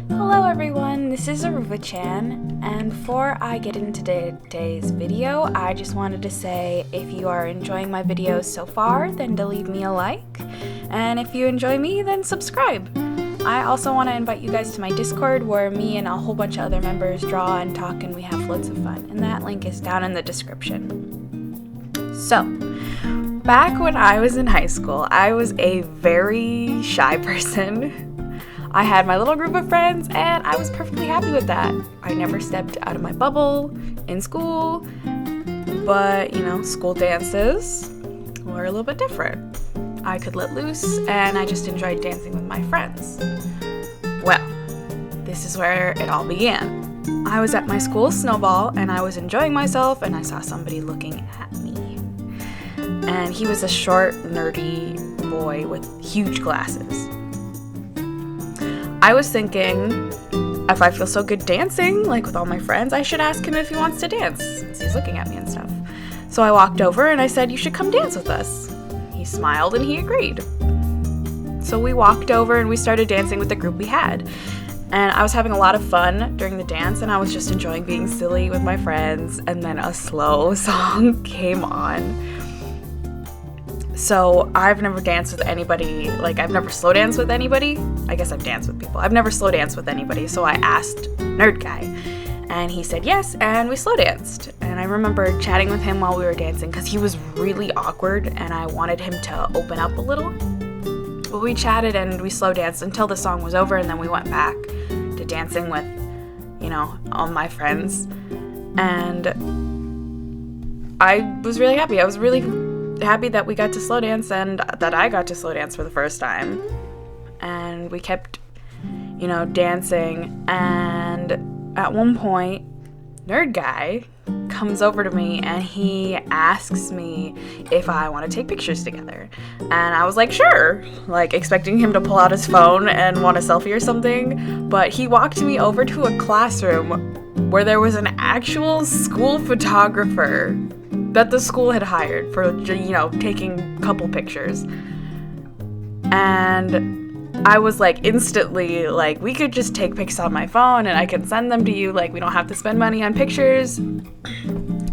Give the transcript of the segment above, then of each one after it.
Hello everyone, this is AruvaChan, and before I get into today's video, I just wanted to say if you are enjoying my videos so far, then to leave me a like, and if you enjoy me, then subscribe. I also want to invite you guys to my Discord where me and a whole bunch of other members draw and talk and we have loads of fun, and that link is down in the description. So, back when I was in high school, I was a very shy person. I had my little group of friends and I was perfectly happy with that. I never stepped out of my bubble in school, but school dances were a little bit different. I could let loose and I just enjoyed dancing with my friends. Well, this is where it all began. I was at my school snowball and I was enjoying myself and I saw somebody looking at me. And he was a short, nerdy boy with huge glasses. I was thinking, if I feel so good dancing, like with all my friends, I should ask him if he wants to dance, since he's looking at me and stuff. So I walked over and I said, "You should come dance with us." He smiled and he agreed. So we walked over and we started dancing with the group we had. And I was having a lot of fun during the dance and I was just enjoying being silly with my friends, and then a slow song came on. So I've never danced with anybody, I've never slow danced with anybody. I guess I've danced with people. I've never slow danced with anybody, so I asked Nerd Guy, and he said yes, and we slow danced. And I remember chatting with him while we were dancing because he was really awkward and I wanted him to open up a little. But we chatted and we slow danced until the song was over, and then we went back to dancing with, all my friends. And I was really happy. I was really happy that we got to slow dance and that I got to slow dance for the first time. And we kept, dancing, and at one point, Nerd Guy comes over to me and he asks me if I want to take pictures together. And I was like, sure, expecting him to pull out his phone and want a selfie or something. But he walked me over to a classroom where there was an actual school photographer that the school had hired for, taking a couple pictures. And I was instantly we could just take pics on my phone and I can send them to you. We don't have to spend money on pictures.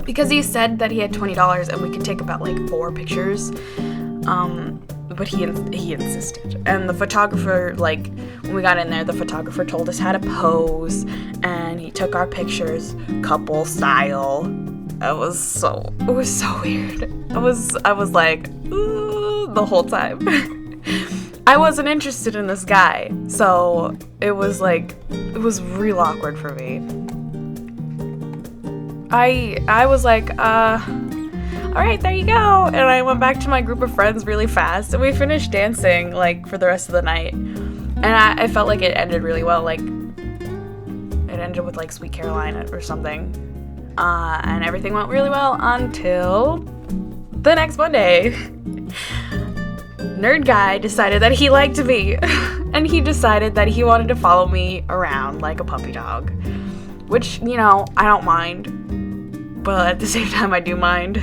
Because he said that he had $20 and we could take about 4 pictures. But he insisted. And the photographer, when we got in there, the photographer told us how to pose, and he took our pictures couple style. It was so weird. I was like, ooh, the whole time. I wasn't interested in this guy, so it was real awkward for me. I was like, all right, there you go. And I went back to my group of friends really fast, and we finished dancing for the rest of the night. And I felt like it ended really well. It ended with Sweet Carolina or something. And everything went really well until the next Monday. Nerd Guy decided that he liked me, and he decided that he wanted to follow me around like a puppy dog, which, I don't mind, but at the same time I do mind.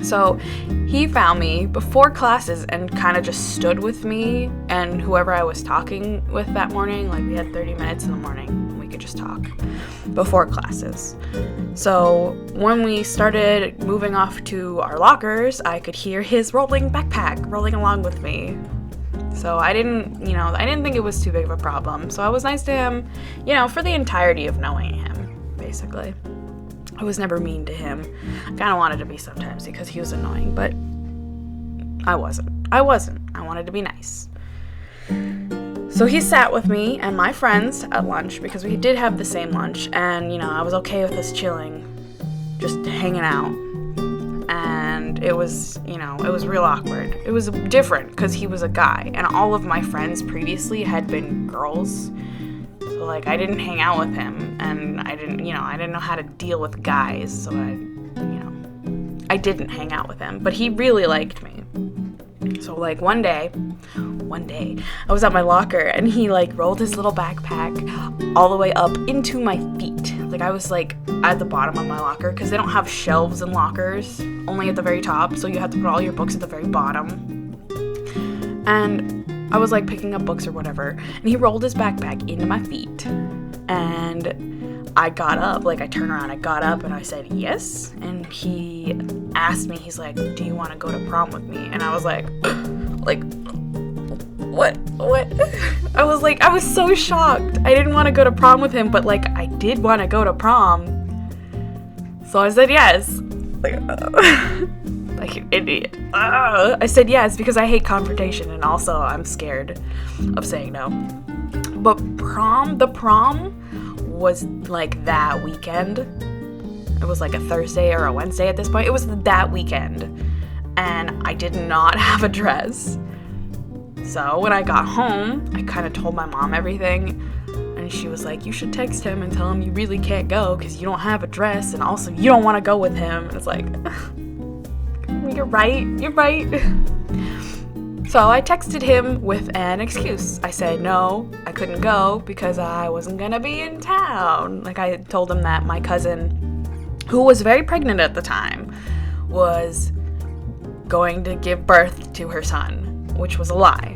So he found me before classes and kind of just stood with me and whoever I was talking with that morning. We had 30 minutes in the morning. We could just talk before classes. So when we started moving off to our lockers, I could hear his rolling backpack rolling along with me. So I didn't think it was too big of a problem. So I was nice to him, for the entirety of knowing him, basically. I was never mean to him. I kind of wanted to be sometimes because he was annoying, but I wasn't. I wanted to be nice. So he sat with me and my friends at lunch because we did have the same lunch, and I was okay with us chilling, just hanging out. And it was real awkward. It was different because he was a guy, and all of my friends previously had been girls. So I didn't hang out with him, and I didn't know how to deal with guys, so I didn't hang out with him, but he really liked me. So one day, I was at my locker and he rolled his little backpack all the way up into my feet. I was at the bottom of my locker because they don't have shelves in lockers, only at the very top, so you have to put all your books at the very bottom. And I was like picking up books or whatever, and he rolled his backpack into my feet, and I got up, like I turned around, I got up, and I said yes, and he asked me, he's like, do you want to go to prom with me? And I was like, what? I was so shocked. I didn't want to go to prom with him, but like I did want to go to prom, so I said yes. Like an idiot. I said yes because I hate confrontation, and also I'm scared of saying no. But the prom was like that weekend. It was like a Thursday or a Wednesday at this point. It was that weekend, and I did not have a dress. So when I got home, I kind of told my mom everything, and she was like, you should text him and tell him you really can't go because you don't have a dress, and also you don't want to go with him. And it's like, you're right. So I texted him with an excuse. I said no, I couldn't go because I wasn't gonna be in town. Like I told him that my cousin, who was very pregnant at the time, was going to give birth to her son, which was a lie.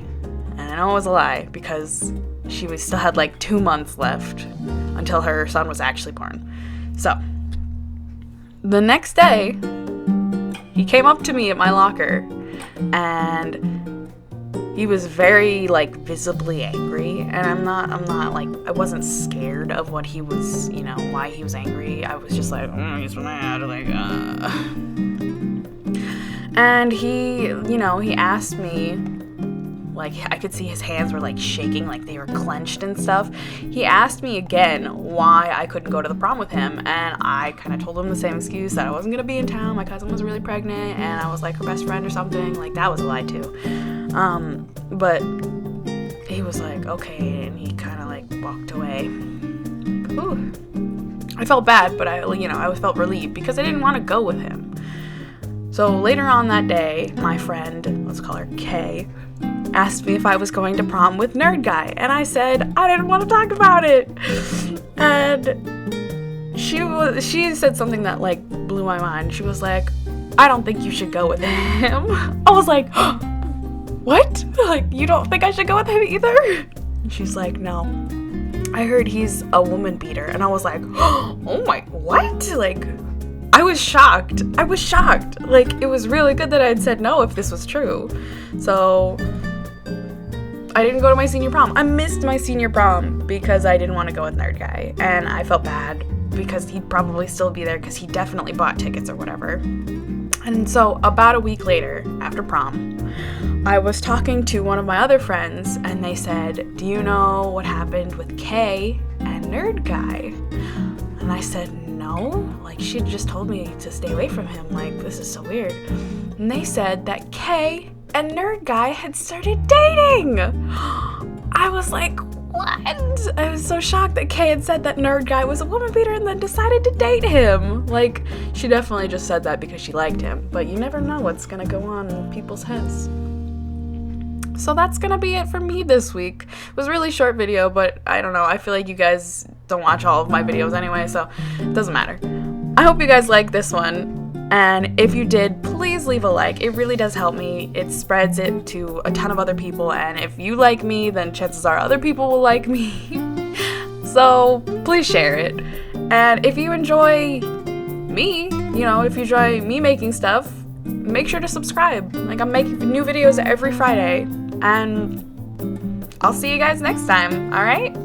And I know it was a lie because she still had like 2 months left until her son was actually born. So the next day, he came up to me at my locker, and he was very like visibly angry, and I'm not like, I wasn't scared of what he was, why he was angry. I was just like, he's mad, like, And he asked me, like, I could see his hands were like shaking, like they were clenched and stuff. He asked me again why I couldn't go to the prom with him, and I kind of told him the same excuse, that I wasn't gonna be in town. My cousin was really pregnant, and I was like her best friend or something. Like that was a lie too. But he was like, okay, and he kind of like walked away. Ooh. I felt bad, but I felt relieved because I didn't want to go with him. So later on that day, my friend, let's call her Kay, asked me if I was going to prom with Nerd Guy, and I said I didn't want to talk about it. And she said something that like blew my mind. She was like, I don't think you should go with him. I was like, what? Like, you don't think I should go with him either? And she's like, no, I heard he's a woman beater. And I was like, oh my, what? Like, I was shocked. Like, it was really good that I had said no if this was true. So I didn't go to my senior prom. I missed my senior prom because I didn't want to go with Nerd Guy. And I felt bad because he'd probably still be there because he definitely bought tickets or whatever. And so about a week later, after prom, I was talking to one of my other friends, and they said, do you know what happened with Kay and Nerd Guy? And I said, no, like she had just told me to stay away from him. Like, this is so weird. And they said that Kay and Nerd Guy had started dating. I was like, what? I was so shocked that Kay had said that Nerd Guy was a woman beater and then decided to date him. Like, she definitely just said that because she liked him, but you never know what's gonna go on in people's heads. So that's gonna be it for me this week. It was a really short video, but I don't know, I feel like you guys don't watch all of my videos anyway, so it doesn't matter. I hope you guys like this one. And if you did, please leave a like. It really does help me. It spreads it to a ton of other people. And if you like me, then chances are other people will like me. So please share it. And if you enjoy me, if you enjoy me making stuff, make sure to subscribe. Like, I'm making new videos every Friday. And I'll see you guys next time. All right?